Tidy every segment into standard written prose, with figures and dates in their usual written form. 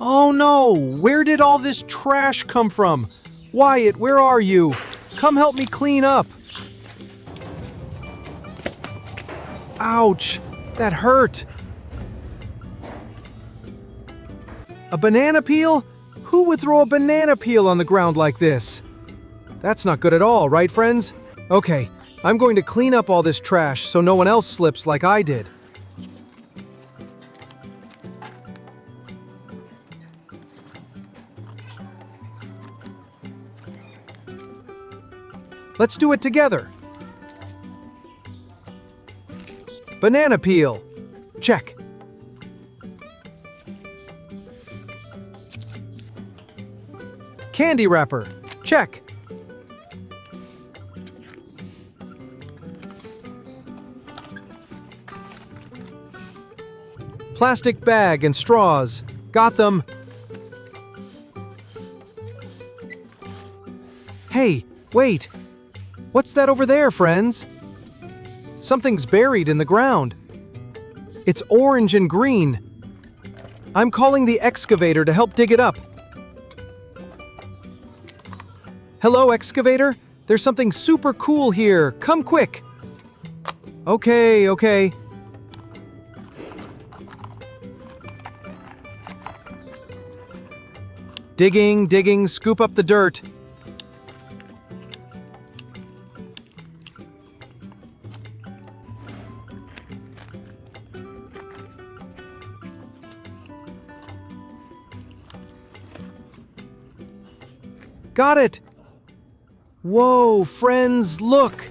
Oh no! Where did all this trash come from? Wyatt, where are you? Come help me clean up. Ouch! That hurt. A banana peel? Who would throw a banana peel on the ground like this? That's not good at all, right, friends? Okay, I'm going to clean up all this trash so no one else slips like I did. Let's do it together. Banana peel. Check. Candy wrapper. Check. Plastic bag and straws. Got them. Hey, wait. What's that over there, friends? Something's buried in the ground. It's orange and green. I'm calling the excavator to help dig it up. Hello, excavator. There's something super cool here. Come quick. Okay. Digging, scoop up the dirt. Got it! Whoa, friends, look!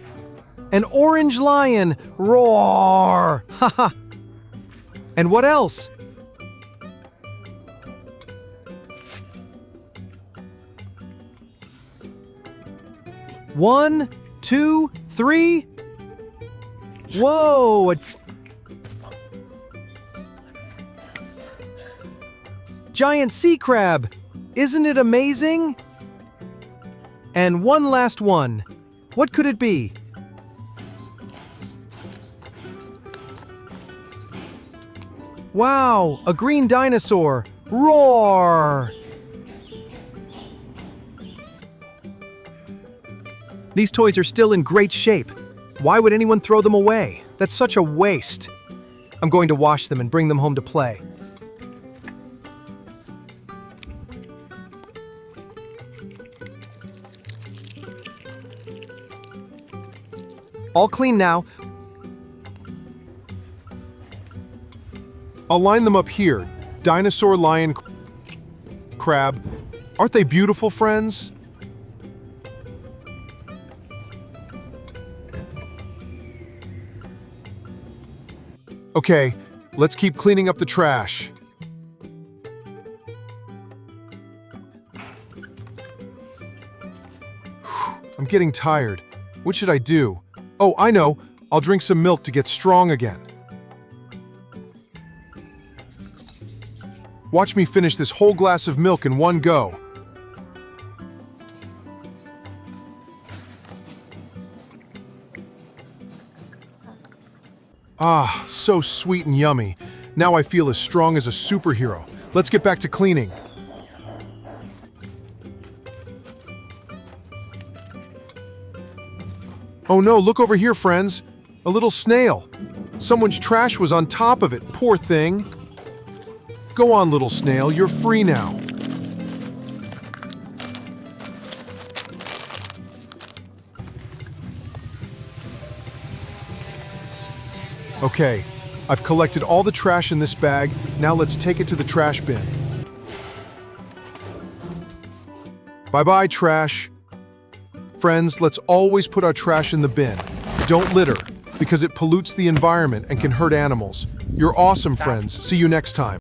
An orange lion! Roar! Haha! And what else? One, two, three. Whoa! Giant sea crab! Isn't it amazing? And one last one. What could it be? Wow, a green dinosaur. Roar! These toys are still in great shape. Why would anyone throw them away? That's such a waste. I'm going to wash them and bring them home to play. All clean now. I'll line them up here. Dinosaur, lion, crab. Aren't they beautiful, friends? Okay, let's keep cleaning up the trash. I'm getting tired. What should I do? Oh, I know. I'll drink some milk to get strong again. Watch me finish this whole glass of milk in one go. Ah, so sweet and yummy. Now I feel as strong as a superhero. Let's get back to cleaning. Oh no, look over here, friends. A little snail. Someone's trash was on top of it, poor thing. Go on, little snail, you're free now. Okay, I've collected all the trash in this bag. Now let's take it to the trash bin. Bye-bye, trash. Friends, let's always put our trash in the bin. Don't litter, because it pollutes the environment and can hurt animals. You're awesome, friends. See you next time.